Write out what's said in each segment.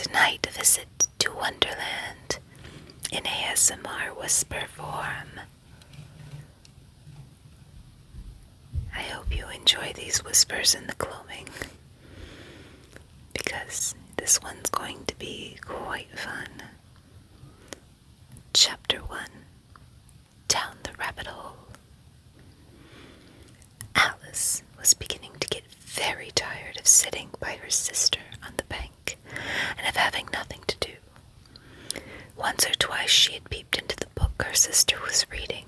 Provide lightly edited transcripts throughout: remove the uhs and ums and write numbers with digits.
tonight a visit to Wonderland in ASMR whisper form. I hope you enjoy these whispers in the gloaming, because this one's going to be quite fun. Chapter 1, Down the Rabbit Hole. Alice was beginning to get very tired of sitting by her sister on the bank and of having nothing to do. Once or twice she had peeped into the book her sister was reading,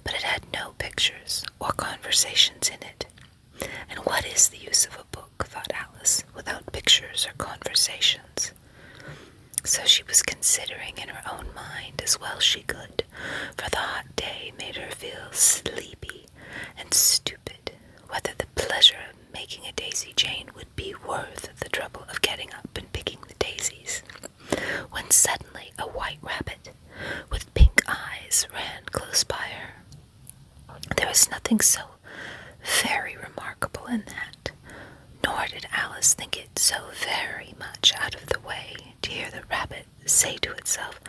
but it had no pictures or conversations in it. And what is the use of a book, thought Alice, without pictures or conversations? So she was considering in her own mind as well she could, for the hot day made her feel sleepy and stupid, whether the pleasure of making a daisy chain would be worth the trouble of getting up and picking the daisies, when suddenly a white rabbit with pink eyes ran close by her. There was nothing so very remarkable in that, nor did Alice think it so very much out of the way to hear the rabbit say to itself,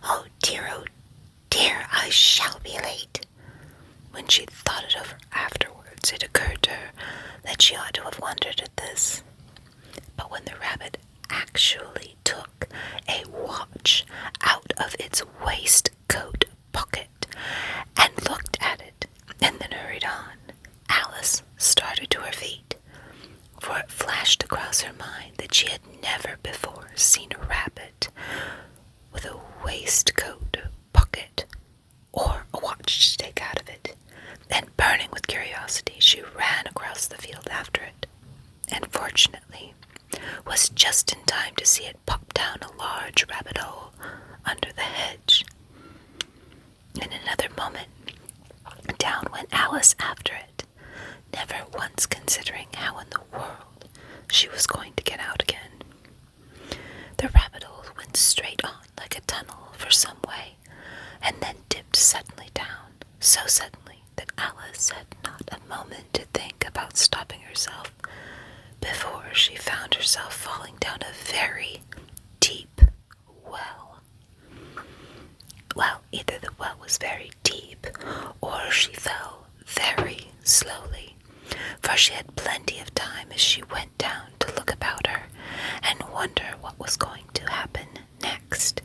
oh dear, I shall be late." When she thought it over afterwards, it occurred to her that she ought to have wondered at this. But when the rabbit actually took a watch out of its waistcoat pocket and looked at it, and then hurried on, Alice started to her feet, for it flashed across her mind that she had never before seen a rabbit with a waistcoat pocket or a watch to take out of it. And burning with curiosity, she ran across the field after it, and fortunately was just in time to see it pop down a large rabbit hole under the hedge. In another moment, down went Alice after it, never once considering how in the world she was going to get out again. The rabbit hole went straight on like a tunnel for some way, and then dipped suddenly down, so suddenly that Alice had not a moment to think about stopping herself before she found herself falling down a very deep well. Well, either the well was very deep, or she fell very slowly, for she had plenty of time as she went down to look about her and wonder what was going to happen next.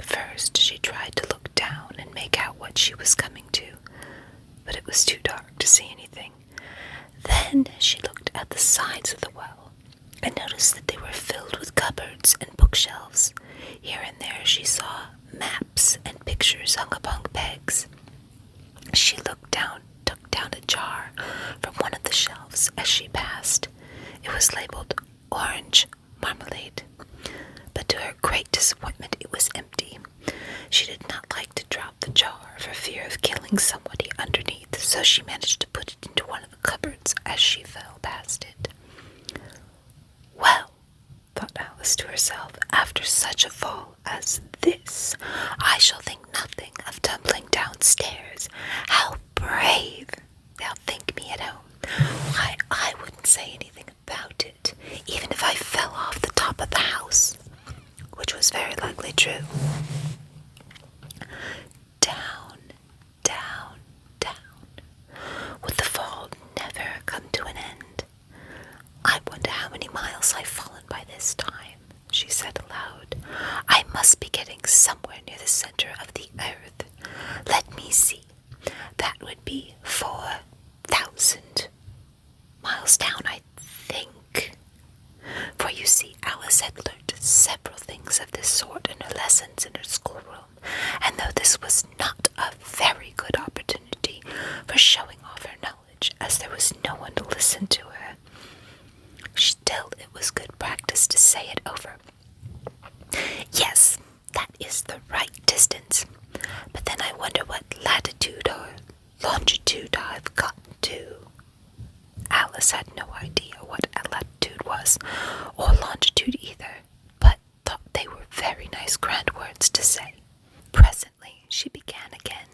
First, she tried to look down and make out what she was coming to, but it was too dark to see anything. Then she looked at the sides of the well and noticed that they were filled with cupboards and bookshelves. Here and there she saw maps and pictures hung upon pegs. She took down a jar from one of the shelves as she passed. It was labeled orange marmalade, but to her great disappointment it was empty. She did not like to drop the jar for fear of killing somebody underneath, so she managed to put it into one of the cupboards as she fell past it. Well, thought Alice to herself, after such a fall as this, I shall think nothing of tumbling downstairs. How brave! They'll think me at home. Why, I wouldn't say anything about it, even if I fell off the top of the house, which was very likely true. Down, down, down. Would the fall never come to an end? I wonder how many miles I've fallen by this time, she said aloud. I must be getting somewhere near the center of the earth. Let me see. That would be 4,000 miles down, I think. For you see, Alice had learnt several things of this sort in her lessons in her schoolroom, and though this was not a very good opportunity for showing off her knowledge, as there was no one to listen to her, still it was good practice to say it over. Yes, that is the right distance, but then I wonder what latitude or longitude I've gotten to. Alice had no idea what latitude was, or longitude either, but thought they were very nice grand words to say. Presently she began again.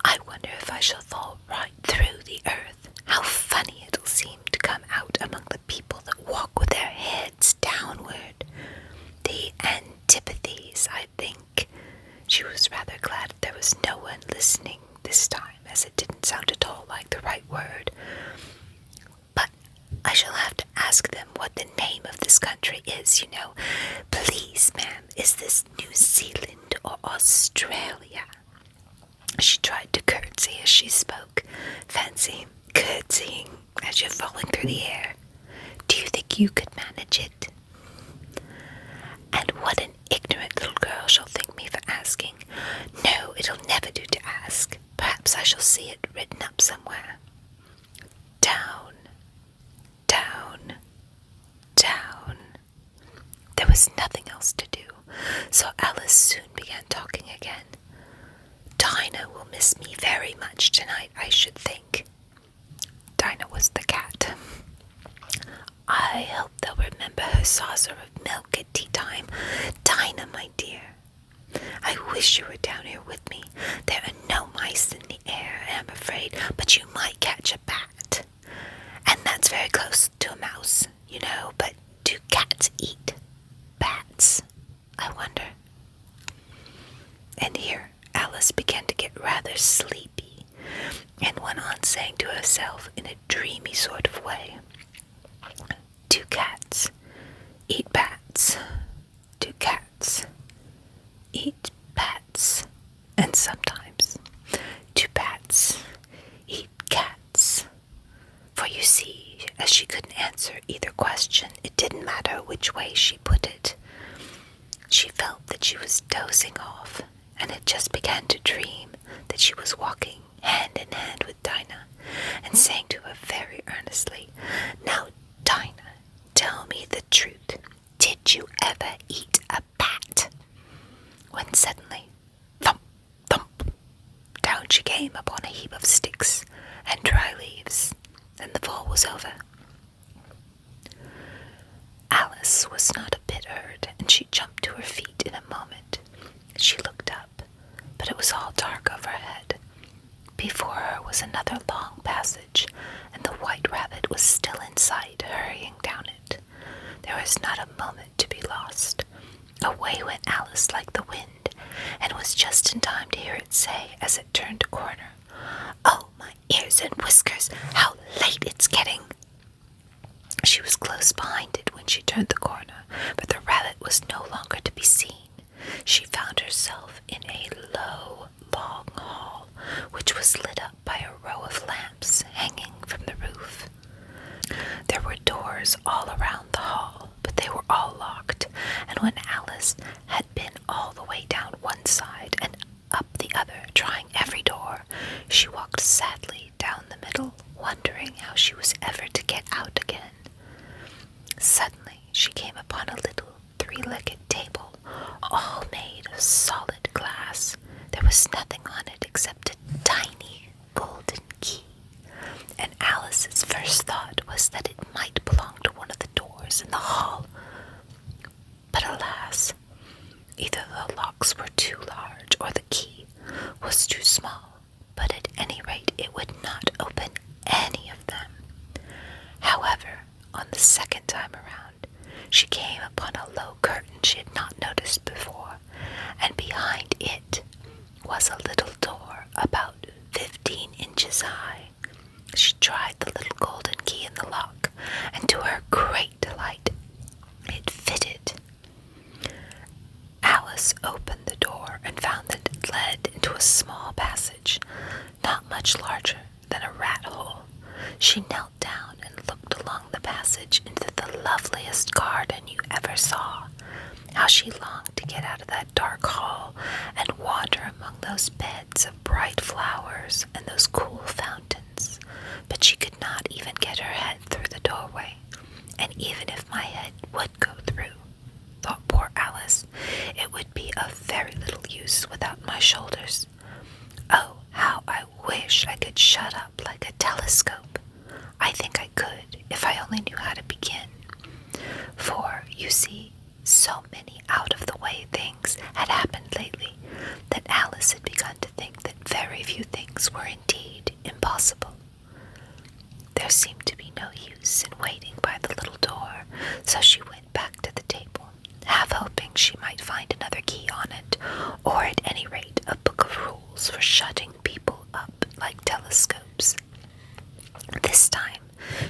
I wonder if I shall fall right through the earth. How funny it'll seem to come out among the people that walk with their heads downward. think. She was rather glad there was no one listening this time, as it didn't sound at all like the right word. But I shall have to ask them what the name of this country is, you know. Please, ma'am, is this New Zealand or Australia? She tried to curtsy as she spoke. Fancy curtsying as you're falling through the air. Do you think you could manage it? And what an ignorant little girl shall think me for asking. No, it'll never do to ask. Perhaps I shall see it written up somewhere. Down, down, down. There was nothing else to do, so Alice soon began talking again. Dinah will miss me very much tonight, I should think. Dinah was the cat. I hope they'll remember her saucer of milk at tea time. Dinah, my dear, I wish you were down here with me. There are no mice in the air, I'm afraid, but you might catch a bat. And that's very close to a mouse, you know, but do cats eat bats, I wonder? And here Alice began to get rather sleepy, and went on saying to herself in a dreamy sort of way, do cats eat bats? Do cats eat bats? And sometimes, do bats eat cats? For you see, as she couldn't answer either question, it didn't matter which way she put it. She felt that she was dozing off, and had just began to dream that she was walking hand in hand with Dinah, and saying to her very earnestly, Now, Dinah, tell me the truth. Did you ever eat a bat? When suddenly, thump, thump, down she came upon a heap of sticks and dry leaves, and the fall was over. Alice was not a bit hurt, and she jumped to her feet in a moment. She looked up, but it was all dark overhead. Before her was another long passage, and the white rabbit was still in sight, hurrying down it. There was not a moment to be lost. Away went Alice like the wind, and was just in time to hear it say, as it turned a corner, Oh, my ears and whiskers, how late it's getting! She was close behind it when she turned the corner, but the rabbit was no longer to be seen. She found herself in a low, long hall, which was lit up by a row of lamps hanging from the roof. There were doors all around the hall, but they were all locked, and when Alice had been all the way down one side and up the other, trying every door, she walked sadly down the middle, wondering how she was ever to get out again. Suddenly she came upon a little three-legged table, all made of solid glass. There was nothing on it except a tiny golden key, and Alice's first thought was that it might belong to one of the doors in the hall. But alas, either the locks were too large or the key was too small, but at any rate it would not open any of them. However, on the second time around, she came upon a low curtain she had not noticed before, and behind it was a little door about 15 inches high. She tried the little golden key in the lock, and to her great delight, it fitted. Alice opened the door and found that it led into a small passage, not much larger than a rat hole. She knelt down and looked along the passage into the loveliest garden you ever saw. How she longed to get out of that dark hall and wander among those beds of bright flowers and those cool fountains. But she could not even get her head through the doorway, and even if my head would go through, thought poor Alice, it would be of very little use without my shoulders. Oh, how I wish I could shut up like a telescope. I think I could, if I only knew how to begin. For, you see, so many out-of-the-way things had happened lately that Alice had begun to think that very few things were indeed impossible. There seemed to be no use in waiting by the little door, so she went back to the table, half hoping she might find find another key on it, or at any rate a book of rules for shutting people up like telescopes. This time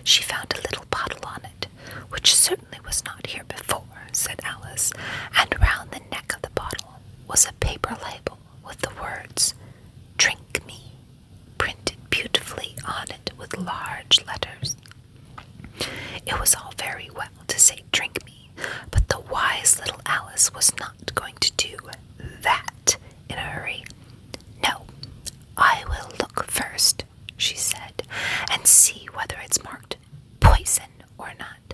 she found a little bottle on it, which certainly was not here before, said Alice, and round the neck of the bottle was a paper label with the words, "Drink me," printed beautifully on it with large letters. It was all very well to say "drink me," but the wise little Alice was not going to do that in a hurry. "No, I will look first," she said, "and see whether it's marked poison or not,"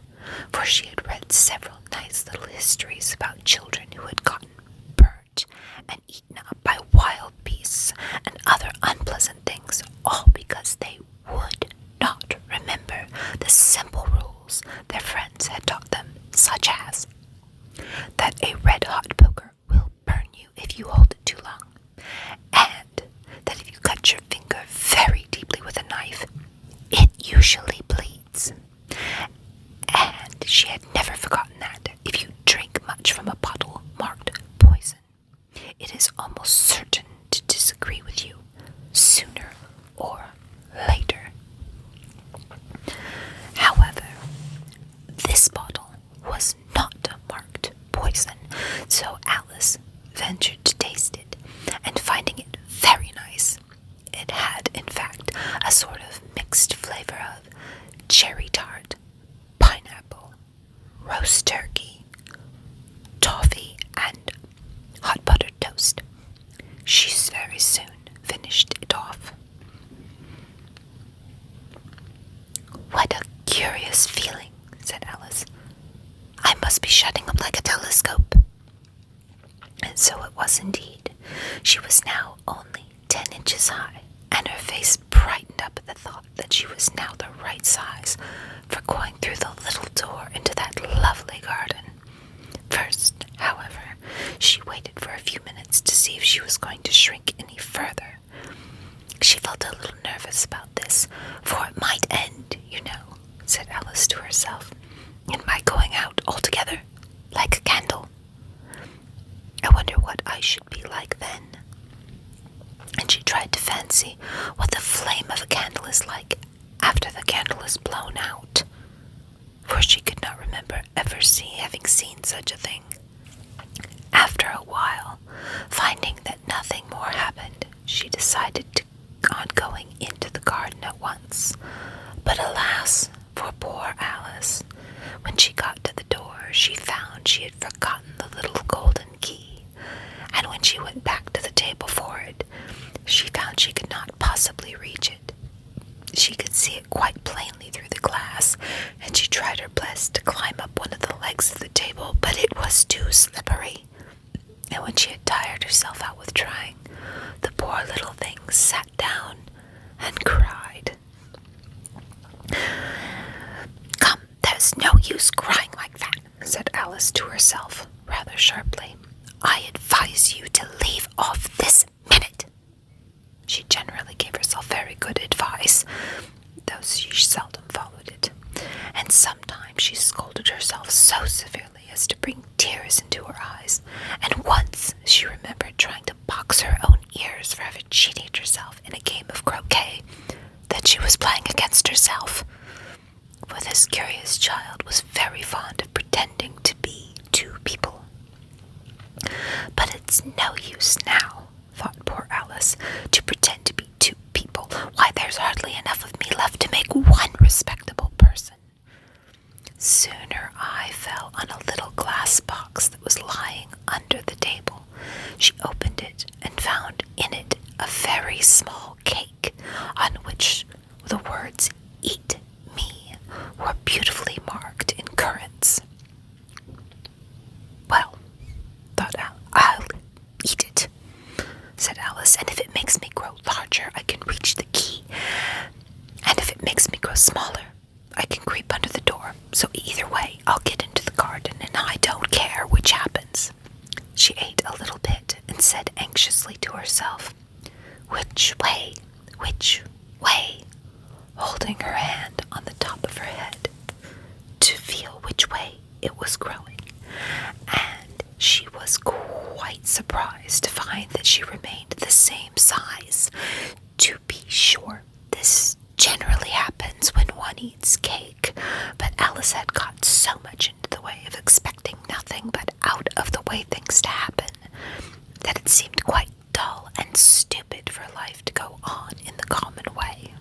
for she had read several nice little histories about children who had gotten burnt and eaten up by wild beasts and other unpleasant things, all because they would not remember the simple rules their friends had taught them, such as that a red-hot poker will burn you if you hold it too long, and that if you cut your finger very deeply with a knife, it usually bleeds. And she had never forgotten that if you drink much from a bottle marked poison, it is almost certain to disagree with you sooner or later. However, this bottle was not marked poison, so Alice ventured to taste it, and finding it very nice, it had, in fact, a sort of mixed flavor of cherry tart, pineapple, roast turkey, toffee, and hot buttered toast. She very soon finished it off. "What a curious feeling," said Alice. "I must be shutting up like a telescope." And so it was indeed. She was now only 10 inches high, and her face brightened up at the thought that she was now the right size for going through the little door into that lovely garden. First, however, she waited for a few minutes to see if she was going to shrink any further. She felt a little nervous about this, for it might end, you know, said Alice to herself, in my going out altogether, like a candle. I wonder what I should be like then. And she tried to fancy what the flame of a candle is like after the candle is blown out, for she could not remember ever having seen such a thing. After a while, finding that nothing more happened, she decided on going into the garden at once. But alas, for poor Alice, when she got to the door, she found she had forgotten the little golden key, and when she went back to the table for it, she found she could not possibly reach it. She could see it quite plainly through the glass, and she tried her best to climb up one of the legs of the table, but it was too slippery. And when she had tired herself out with trying, the poor little thing sat down and cried. "Come, there's no use crying like that," said Alice to herself, rather sharply. "I advise you to leave off this minute." She generally gave herself very good advice, though she seldom followed it, and sometimes she scolded herself so severely as to bring tears into her eyes, and once she remembered trying to box her own ears for having cheated herself in a game of croquet that she was playing against herself, for this curious child was very fond of pretending to be two people. "But it's no use now," thought poor Alice, "to pretend to be two people. Why, there's hardly enough of me left to make one respectable person." Soon her eye fell on a little glass box that was lying under the table. She opened it and found in it a very small cake, on which the words "Eat me" were beautifully marked in currants. "Well," thought I'll eat it," said Alice, "and if it makes me grow larger, I can reach the key, and if it makes me grow smaller, I can creep under the door. So either way, I'll get into the garden, and I don't care which happens." She ate a little bit and said anxiously to herself, "Which way? Which way?" holding her hand on the top of her head to feel which way it was growing. And she was quite find that she remained the same size. To be sure, this generally happens when one eats cake, but Alice had got so much into the way of expecting nothing but out-of-the-way things to happen that it seemed quite dull and stupid for life to go on in the common way.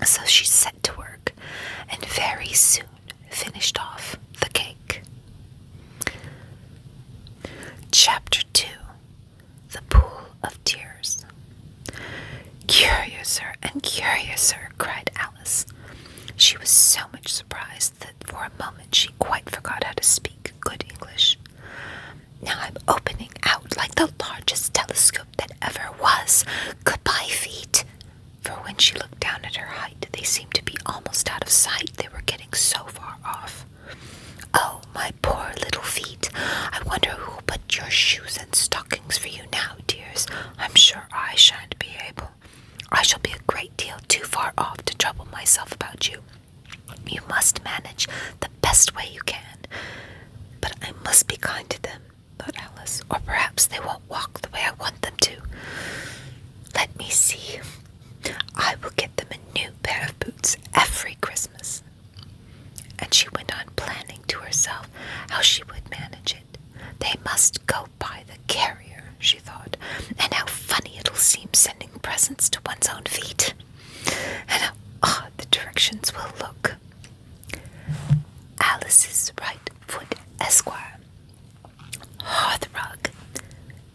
So she set to work, and very soon finished off the cake. Chapter 2. The Pool of Tears. "Curiouser and curiouser," cried Alice. She was so much surprised that for a moment she quite forgot how to speak good English. "Now I'm opening out like the largest telescope that ever was. Goodbye, feet." For when she looked down at her height, they seemed to be almost out of sight, they were getting so far off. "Oh, my poor little feet. I wonder who'll put your shoes and stockings for you now, dears. I'm sure I shan't be able. I shall be a great deal too far off to trouble myself about you. You must manage the best way you can. But I must be kind to them," thought Alice, "or perhaps they won't walk the way I want them to. Let me see. I will get them a new pair of boots every Christmas." And she went on planning to herself how she would manage it. "They must go by the carrier," she thought, "and how funny it'll seem sending presents to one's own feet. And how odd the directions will look. Alice's right foot, Esquire. Hearthrug,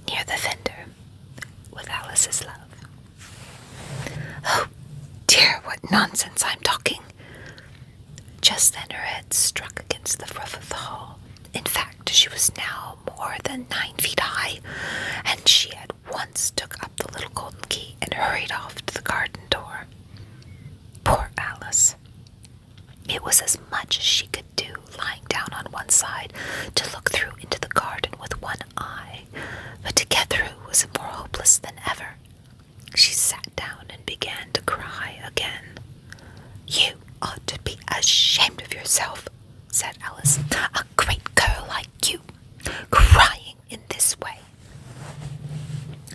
near the fender, with Alice's love." "Oh dear, what nonsense I'm talking." Just then her head struck against the roof of the hall. In fact, she was now more than 9 feet high, and she at once took up the little golden key and hurried off to the garden door. Poor Alice! It was as much as she could do, lying down on one side, to look through into the garden with one eye, but to get through was more hopeless than ever. She sat down and began to cry again. "You ought to be ashamed of yourself," said Alice. "A great girl like you, crying in this way.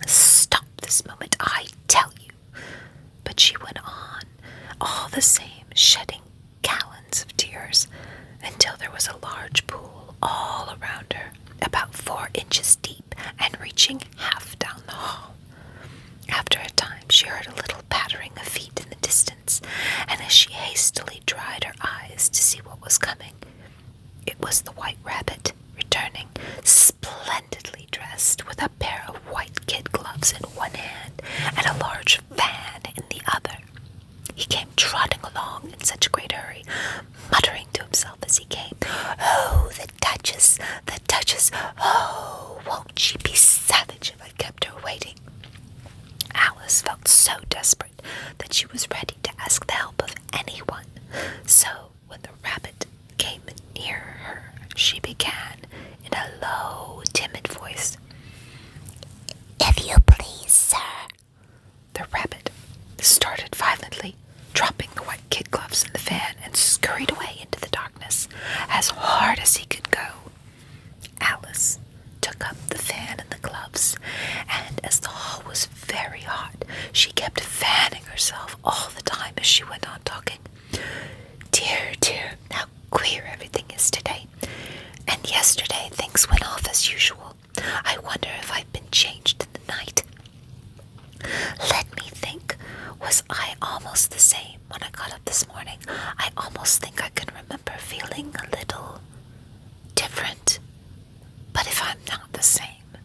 Stop this moment, I tell you." But she went on, all the same, shedding gallons of tears, until there was a large pool all around her, about 4 inches deep and reaching half down the hall. After a time she heard a little pattering of feet in the distance, and as she hastily dried her eyes to see what was coming, it was the White Rabbit, returning, splendidly dressed, with a pair of white kid gloves in one hand and a large fan in the other. He came trotting along in such a great hurry, muttering to himself as he came, "Oh, the Duchess, the Duchess! Oh, won't she be savage if I kept her waiting?" Alice felt so desperate that she was ready to ask the help of anyone. So when the rabbit came near her, she began in a low, timid voice, "If you please, sir." The rabbit started violently, dropping the white kid gloves and the fan, and scurried away into the darkness as hard as he could go. Alice took up the fan and the gloves, and as the hall was very hot, she kept fanning herself all the time as she went on talking. "Dear, dear, how queer everything is today. And yesterday things went off as usual. I wonder if I've been changed in the night. Let me think. Was I almost the same when I got up this morning? I almost think I can remember feeling a little different. But if I'm not the same,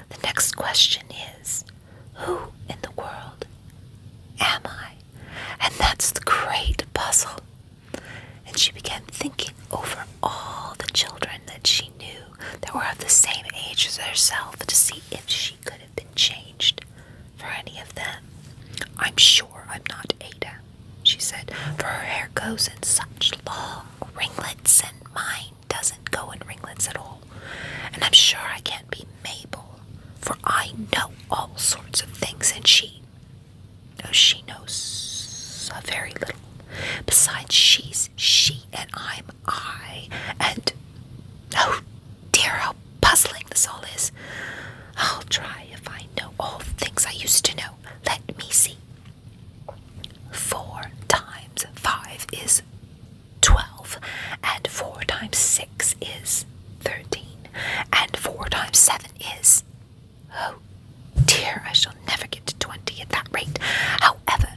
the next question is, who in the world am I? And that's the great puzzle." And she began thinking over all the children that she knew that were of the same age as herself, to see if she could have been changed for any of them. "I'm sure I'm not Ada," she said, "for her hair goes in such long ringlets, and mine doesn't go in ringlets at all. And I'm sure I can't be Mabel, for I know all sorts of things, and she knows a very little. Besides, she's she and I'm I, and oh dear, how puzzling this all is. I'll try if used to know. Let me see. 4 times 5 is 12, and 4 times 6 is 13, and 4 times 7 is... Oh dear, I shall never get to 20 at that rate. However,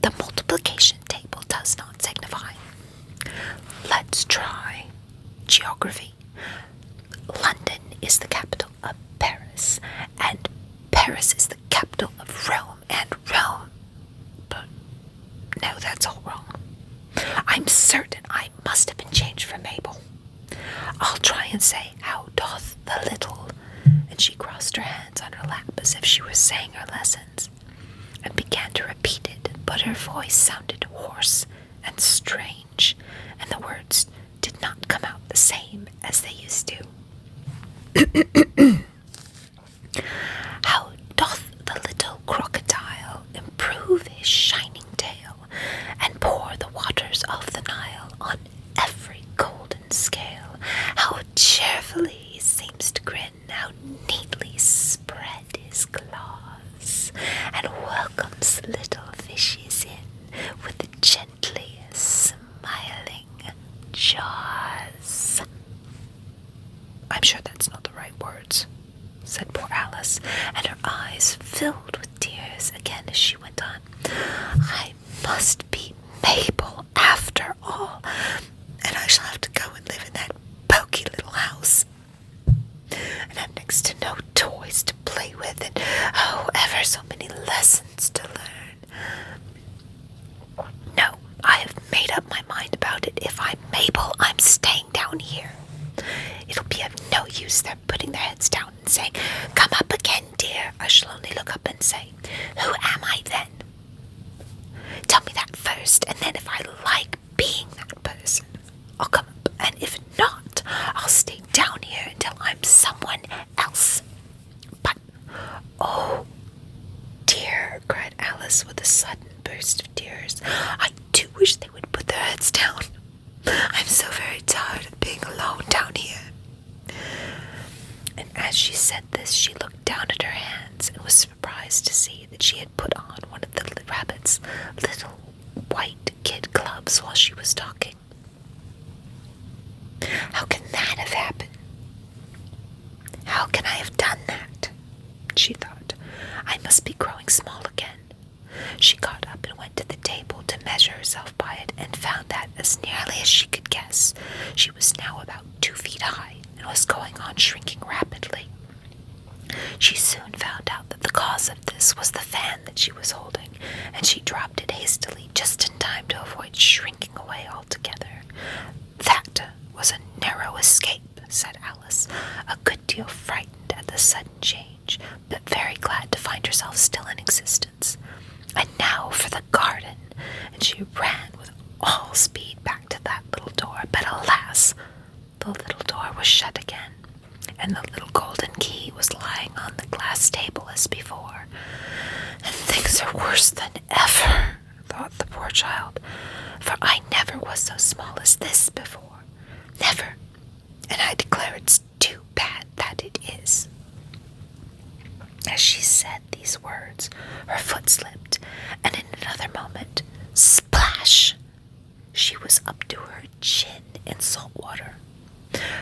the multiplication table does not signify. Let's try geography. London is the capital of Paris, and Paris is the capital of Rome, and Rome... But no, that's all wrong. I'm certain I must have been changed for Mabel. I'll try and say, how doth the little... And she crossed her hands on her lap as if she were saying her lessons, and began to repeat it, but her voice sounded hoarse and strange, and the words did not come out the same as they used to. How doth the little crocodile improve his shining tail, and pour the waters of the Nile on every golden scale? How cheerfully he seems to grin, how neatly spread his claws, and welcomes little fishes in with the gently smiling jaws. I'm sure that's not the right words, said poor Alice, and her eyes filled with tears again as she went on. I must be Mabel after all, and I shall have to go and live in that poky little house, and have next to no toys to play with, and oh, ever so many lessons to learn. No, I have made up my mind about it. If I'm Mabel, I'm staying down here. It'll be of no use their putting their heads down and saying, come up again, dear. I shall only look up and say, who am I then? Tell me that first, and then if I like being that person, I'll come up, and if not, I'll stay down here until I'm someone else. But, oh dear, cried Alice with a sudden burst of tears, I do wish they would put their heads down. I'm so very tired of being alone down here. And as she said this, she looked down at her hands and was surprised to see that she had put on one of the rabbit's little white kid gloves while she was talking. How can that have happened? How can I have done that? She thought. I must be growing small again. She got up and went to the table to measure herself by it, and found that, as nearly as she could guess, she was now about 2 feet high, and was going on shrinking rapidly. She soon found out that the cause of this was the fan that she was holding, and she dropped it hastily just in time to avoid shrinking away altogether. That was a narrow escape, said Alice, a good deal frightened at the sudden change, but very glad to find herself still in existence. And now for the garden, and she ran with all speed back to that little door, but alas, the little door was shut again, and the little golden key was lying on the glass table as before. And things are worse than ever, thought the poor child, for I never was so small as this before, never, and I declare it's too bad that it is. As she said these words, her foot slipped, and in another moment, splash! She was up to her chin in salt water.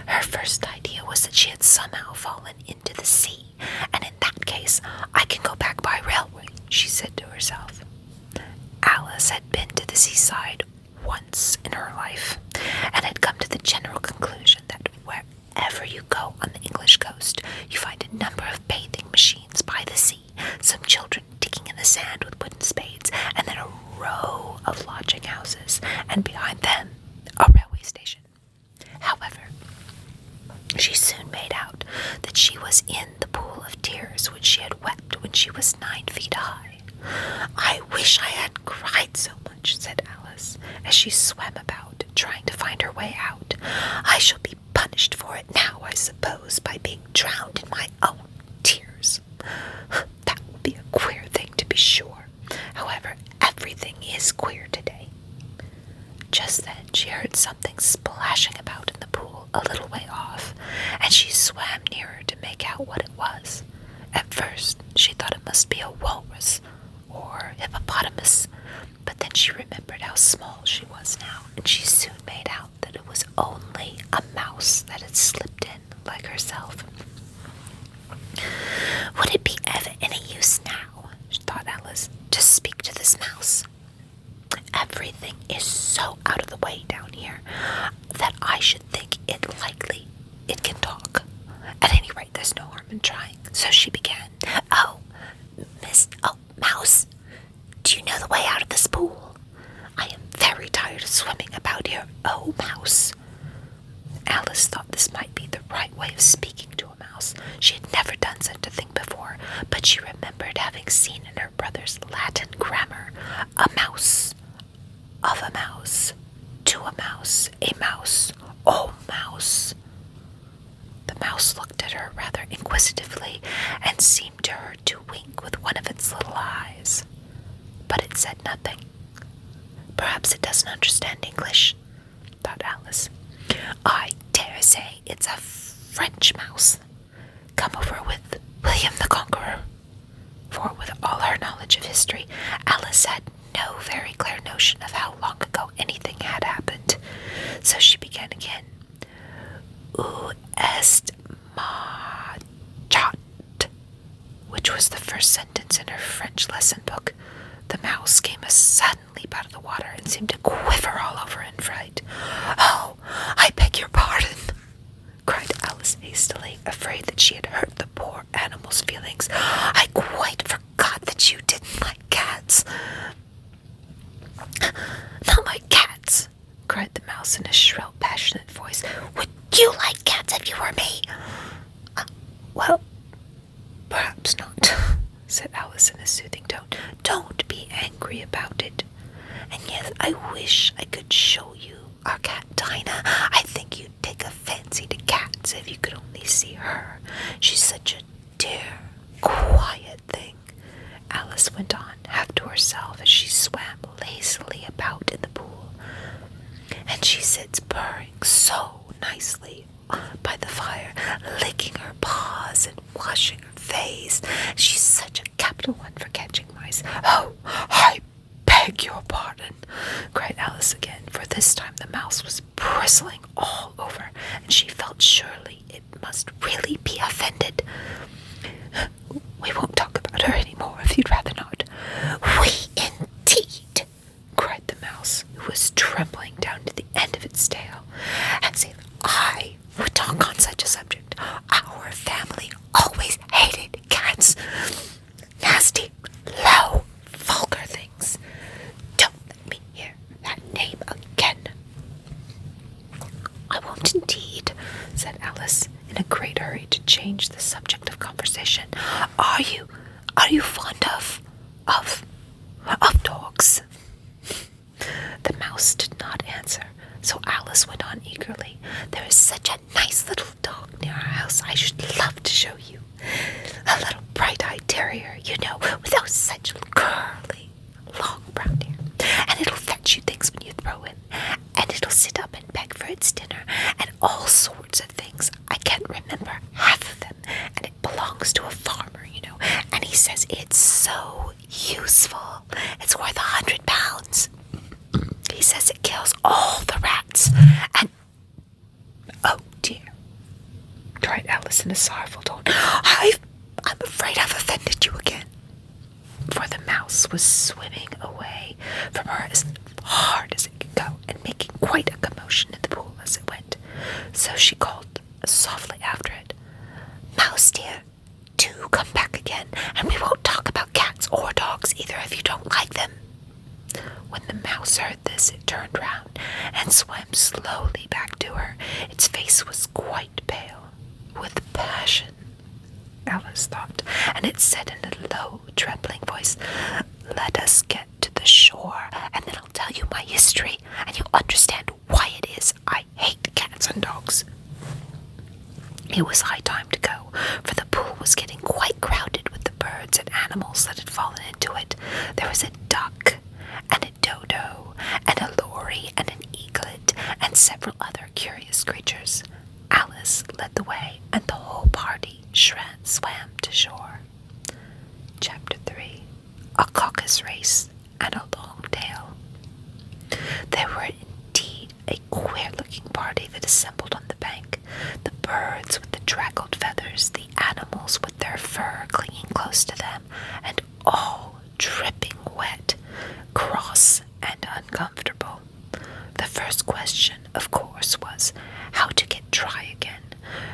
Her first idea was that she had somehow fallen into the sea, and in that case, I can go back by railway, she said to herself. Alice had been to the seaside once in her life, and had come to the general conclusion that wherever you go on the English coast, you find a number of bathing machines by the sea, some children digging in the sand with wooden spades, and then a row of lodging houses, and behind them a railway station. However, she soon made out that she was in the pool of tears which she had wept when she was 9 feet high. I wish I hadn't cried so much, said Alice, as she swam about, trying to find her way out. I shall be punished for it now, I suppose, by being drowned in my own tears. That will be a queer thing, to be sure. However, everything is queer today. Just then she heard something splashing about in the pool a little way off, and she swam nearer to make out what it was. At first, she thought it must be a walrus or hippopotamus, but then she remembered how small she was now, and she soon made out that it was only a mouse that had slipped in like herself. Would it be of any use now, thought Alice, to speak to this mouse? Everything is so out of the way down here that I should think it likely it can talk. At any rate, there's no harm in trying. So she began. Mouse, do you know the way out of this pool? I am very tired of swimming about here. Oh, mouse. Alice thought this might be the right way of speaking to a mouse. She had never done such a thing before, but she remembered having seen in her brother's Latin grammar a mouse, of a mouse, to a mouse, oh mouse. The mouse looked at her rather inquisitively and seemed to her to wink with one of its little eyes. But it said nothing. Perhaps it doesn't understand English, thought Alice. I dare say it's a French mouse, come over with William the Conqueror. For with all her knowledge of history, Alice had no very clear notion of how long ago anything had happened. So she began again. Où est ma chat? Which was the first sentence in her French lesson book. The mouse came as sudden leap out of the water and seemed to quiver all over in fright. Oh, I beg your pardon, cried Alice hastily, afraid that she had hurt the poor animal's feelings. I quite forgot that you didn't like cats. Not like cats, cried the mouse in a shrill, passionate voice. Would you like cats if you were me? Well, perhaps not, said Alice in a soothing tone. Don't be angry about it. And yet I wish I could show you our cat Dinah. I think you'd take a fancy to cats if you could only see her. She's such a dear, quiet thing, Alice went on, half to herself as she swam lazily about in the pool. And she sits purring so nicely by the fire, licking her paws and washing her face. She's such a capital one for catching mice. Oh, I beg your pardon, cried Alice again, for this time the mouse was bristling all over, and she felt surely it must really be offended. We won't talk about her any more if you'd rather not. We indeed, cried the mouse, who was trembling down to the end of its tail. As if I would talk on such a subject. Our family always hated cats. Nasty, low, vulgar things. Don't let me hear that name again. I won't indeed, said Alice, in a great hurry to change the subject of conversation. Are you fond of dogs? The mouse did not answer, so Alice went on eagerly. There is such a nice little dog near our house I should love to show you. A little bright-eyed terrier, you know, with such curly, long brown hair. And it'll fetch you things when you throw in. And it'll sit up and beg for its dinner, and all sorts of things. I can't remember half of them. And it belongs to a farmer, you know, and he says it's so useful. It's worth £100. He says it kills all the rats, and oh dear, cried Alice in a sorrowful tone, I'm afraid I've offended you again. For the mouse was swimming away from her as hard as it could go, and making quite a commotion in the pool as it went. So she called softly after it, Mouse dear, do come back again, and we won't talk about cats or dogs either if you don't like them. When the mouse heard this, it turned round and swam slowly back to her. Its face was quite pale, with passion, Alice thought, and it said in a low, trembling voice, Let us get to the shore, and then I'll tell you my history, and you'll understand why it is I hate cats and dogs. It was high time to go, for the pool was getting quite crowded with the birds and animals that had fallen into it. There was a duck, and a dodo, and a lory, and an eaglet, and several other curious creatures. Alice led the way, and the whole party swam to to shore. Chapter 3. A Caucus Race and a Long Tail. There were indeed a queer-looking party that assembled on the bank. The birds with the draggled feathers, the animals with their fur clinging close to them, and all dripping wet, cross, and uncomfortable. The first question, of course, was how to get dry again,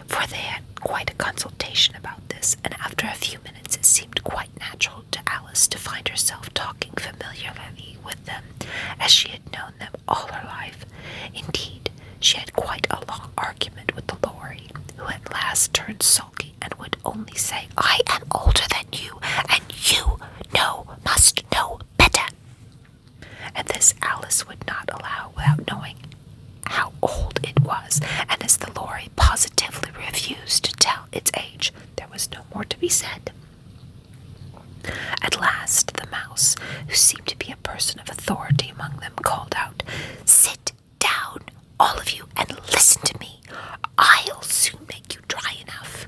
for they had quite a consultation about this, and after a few minutes it seemed quite natural to Alice to find herself talking familiarly with them, as she had known them all her life. Indeed, she had quite a long argument with the Lorry, who at last turned sulky and would only say, "I am older than you, and you must know better." And this Alice would not allow without knowing how old it was, and as the Lorry positively refused to tell its age, there was no more to be said. At last the mouse, who seemed to be a person of authority among them, called out, "Sit down, all of you, and listen to me. I'll soon make you dry enough."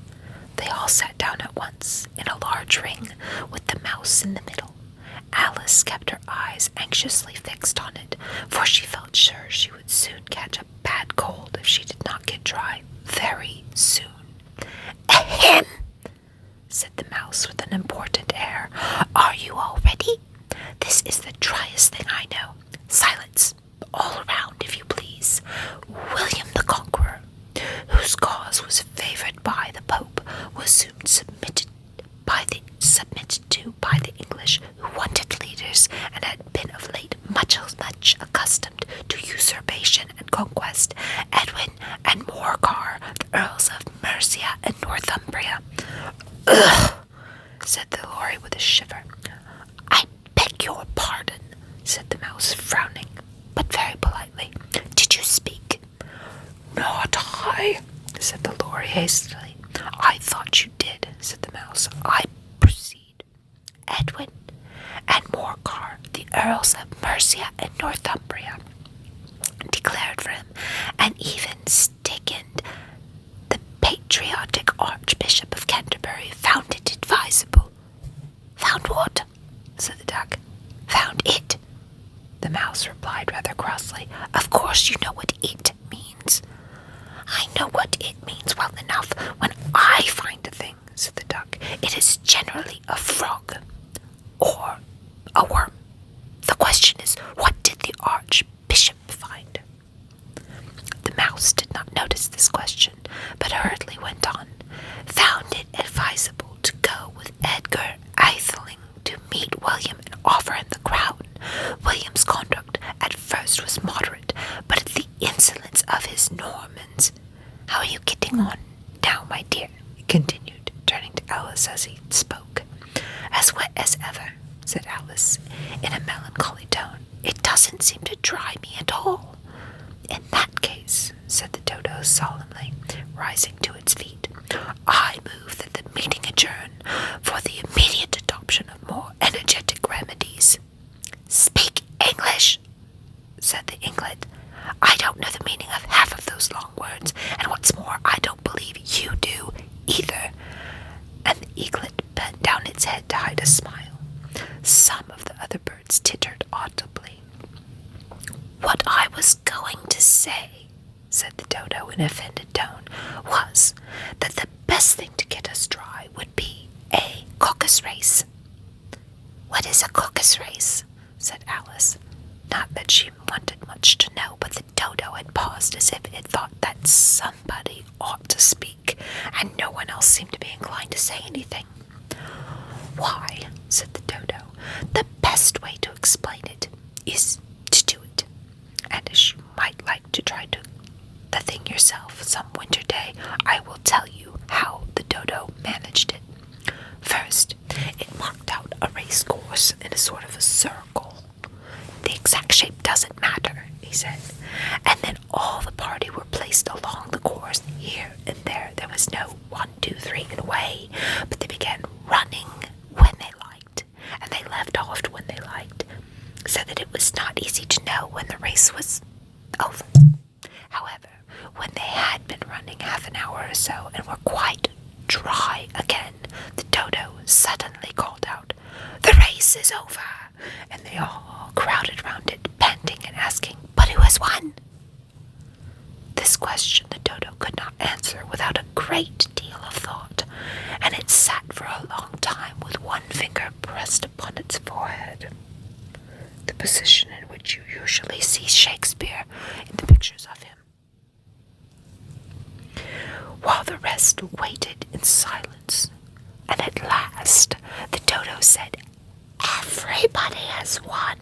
They all sat down at once, in a large ring, with the mouse in the middle. Alice kept her eyes anxiously fixed on it, for she felt sure she would soon catch a bad cold if she did not get dry very soon. "Ahem!" said the mouse with an important air. "Are you all ready? This is the driest thing I know. Silence, all around, if you please. William the Conqueror, whose cause was favored by the Pope, was soon submitted to by the English, who wanted leaders, and had been of late much accustomed to usurpation and conquest. Edwin and Morcar, the Earls of Mercia and Northumbria." "Ugh!" said the Lorry with a shiver. "I beg your pardon," said the mouse, frowning, but very politely. "Did you speak?" "Not I," said the Lorry hastily. "I thought you did," said the mouse. "I proceed. Edwin and Morcar, the Earls of Mercia and Northumbria, declared for him, and even Stigand, the patriotic Archbishop of Canterbury, found it advisable." "Found what?" said the duck. "Found it," the mouse replied rather crossly. "Of course you know what it means." "I know what it means well enough. When I find a thing," said the duck, "it is generally a frog or a worm. The question is, what did the Archbishop find?" The mouse did not notice this question, but hurriedly went on. "Found it advisable to go with Edgar Atheling to meet William and offer him the crown. William's conduct at first was moderate, but at the insolence of his Normans. How are you getting on now, my dear?" he continued, turning to Alice as he spoke. "As wet as ever," said Alice, in a melancholy tone. "It doesn't seem to dry me at all." "In that case," said the Dodo solemnly, rising to its feet, "I move that the meeting adjourn for the immediate adoption of more energetic remedies." "Speak English," said the Eaglet. "I don't know the meaning of half of those long words, and what's more, I don't believe you do either." And the Eaglet bent down its head to hide a smile. Some of the other birds tittered audibly. "What I was going to say," said the Dodo in an offended tone, "was that the best thing to get us dry would be a Caucus race." "What is a Caucus race?" said Alice. Not that she wanted much to know, but the Dodo had paused as if it thought that somebody ought to speak, and no one else seemed to be inclined to say anything. "Why," said the Dodo, "the best way to explain it is to do it. And as you might like to try the thing yourself some winter day, I will tell you how the Dodo managed it. First, it marked out a race course in a sort of a circle. The exact shape doesn't matter," he said. "And then all the party were placed along the course. Here and there was no 1, 2, 3 and away, but they began running when they liked, and they left off when they liked, so that it was not easy to know when the race was over. However, when they had been running half an hour or so and were quite dry again, the Dodo is over, and they all crowded round it, panting and asking, "But who has won?" This question the Dodo could not answer without a great deal of thought, and it sat for a long time with one finger pressed upon its forehead, the position in which you usually see Shakespeare in the pictures of him. While the rest waited in silence, and at last the Dodo said, "Everybody has won,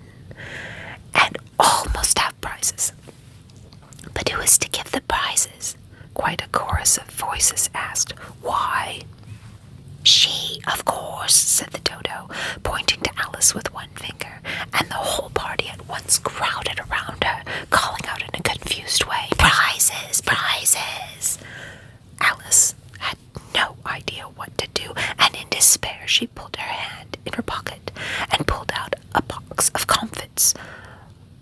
and all must have prizes." "But who is to give the prizes?" quite a chorus of voices asked. "Why, she, of course," said the Dodo, pointing to Alice with one finger, and the whole party at once crowded around her, calling out in a confused way, "Prizes, prizes!" Alice had no idea what to do, and in despair she pulled her hand in her pocket and pulled out a box of Confits.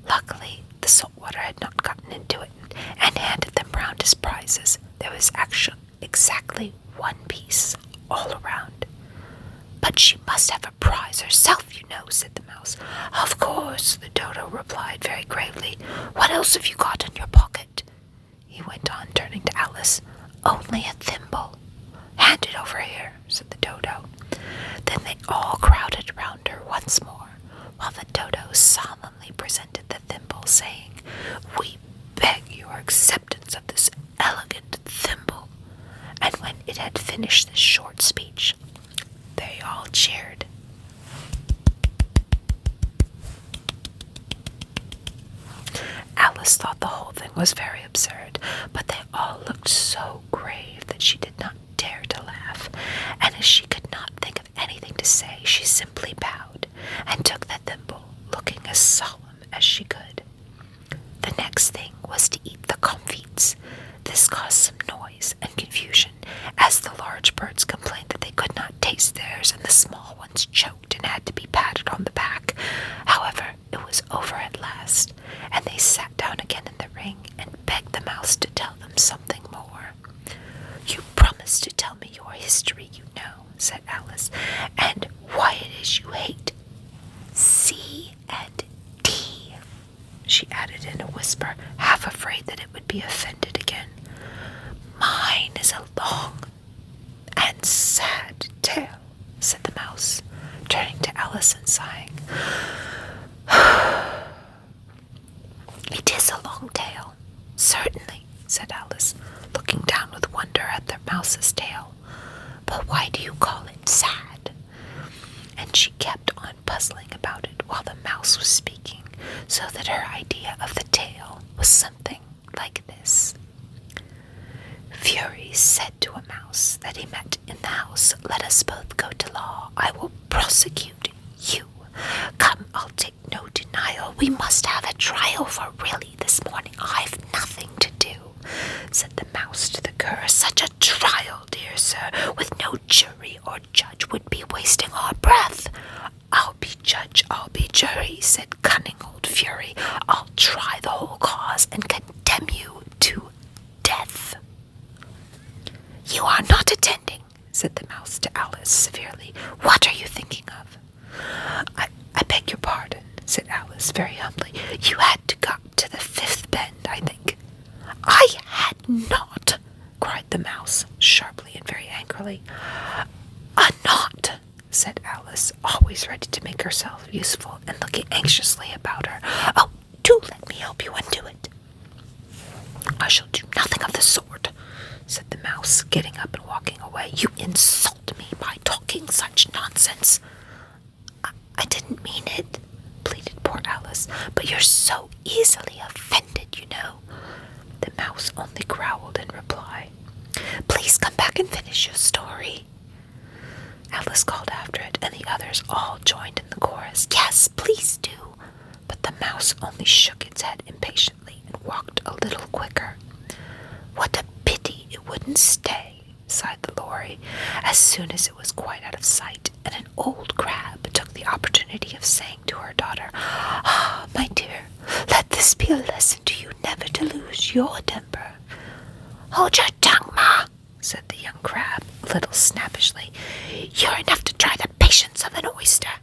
Luckily, the salt water had not gotten into it, and handed them round as prizes. There was actually exactly one piece all around. "But she must have a prize herself, you know," said the Mouse. "Of course," the Dodo replied very gravely. "What else have you got in your pocket?" he went on, turning to Alice. "Only a thimble." "Hand it over here," said the Dodo. Then they all crowded round her once more, while the Dodo solemnly presented the thimble, saying, "We beg your acceptance of this elegant thimble." And when it had finished this short speech, they all cheered. Alice thought the whole thing was very absurd, but they all looked so grave that she did not dare to laugh, and as she could not think of anything to say, she simply bowed and took the thimble, looking as solemn as she could. The next thing was to eat the Confits. This caused some noise and confusion, as the large birds complained that they could not taste theirs, and the small ones choked and had to be patted on the back. However, it was over at last, and they sat down again in the ring and begged the Mouse to tell them something more. "You promised to tell me your history, you know," said Alice, "and why it is you hate C and D," she added in a whisper, half afraid that it would be offended again. "Mine is a long and sad tale," said the Mouse, turning to Alice and sighing. "It is a long tale, certainly," said Alice, looking down with wonder at the Mouse's tail. "But why do you call it sad?" And she kept on puzzling about it while the Mouse was speaking, so that her idea of the tale was something like this. Fury said to a mouse that he met in the house, "Let us both go to law. I will prosecute you. Come, I'll take no denial. We must have a trial, for really this morning I've nothing to do," said the Mouse to the cur. "Such a trial, dear sir, with no jury or judge, would be wasting our breath." "I'll be judge, I'll be jury," said cunning old Fury. "I'll try the whole cause and condemn you to death." "You are not attending," said the Mouse to Alice severely. "What are you thinking of?" I beg your pardon," said Alice very humbly. "You had to go to the fifth bend, I think." "I had not," cried the Mouse, sharply and very angrily. "Not," said Alice, always ready to make herself useful and looking anxiously about her. "Oh, do let me help you undo it." "I shall do nothing of the sort," said the Mouse, getting up and walking away. "You insult me by talking such nonsense." I didn't mean it," pleaded poor Alice, "but you're so easily offended, you know." The Mouse only growled in reply. "Please come back and finish your story." Alice called after it, and the others all joined in the chorus. "Yes, please do." But the Mouse only shook its head impatiently and walked a little quicker. "What a pity it wouldn't stay," sighed the Lory, as soon as it was quite out of sight, and an old crab took the opportunity of saying to her daughter, "Ah, my dear, let this be a lesson to you never to lose your temper." "Hold your tongue, Ma," said the young crab, a little snappishly. "You're enough to try the patience of an oyster."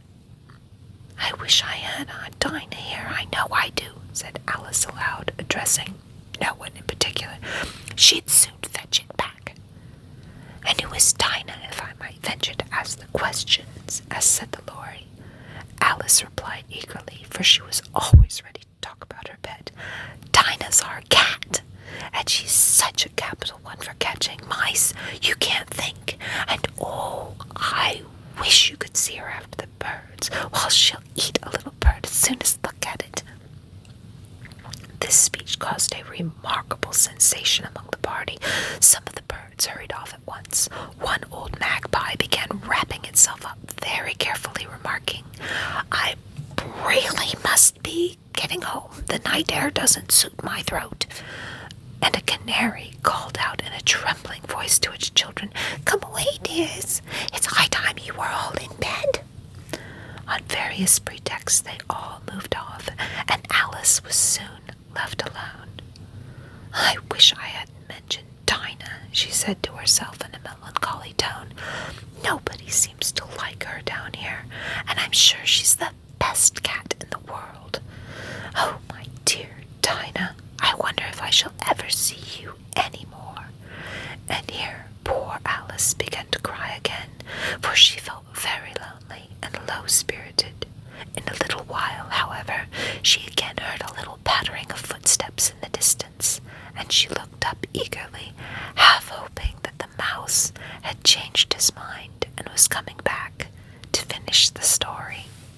"I wish I had Aunt Dinah here, I know I do," said Alice aloud, addressing no one in particular. "She'd soon fetch it back." "And who is Dinah, if I might venture to ask the questions?" said the Lory. Alice replied eagerly, for she was always ready to talk about her pet. "Dinah's our cat, and she's such a capital one for catching mice, you can't think. And oh, I wish you could see her after the birds. Well, she'll eat a little bird as soon as look at it." This speech caused a remarkable sensation among the party. Some of the birds hurried off at once. One old magpie began wrapping itself up very carefully, remarking, "I really must be getting home. The night air doesn't suit my throat." And a canary called out in a trembling voice to its children, "Come away, dears. It's high time you were all in bed." On various pretexts they all moved off, and Alice was soon left alone. "I wish I hadn't mentioned Dinah," she said to herself in a melancholy tone. "Nobody seems to like her down here, and I'm sure she's the best cat in the world. Oh, my dear Dinah, I wonder if I shall ever see you any more." And here poor Alice began to cry again, for she felt very lonely and low-spirited. In a little while, however,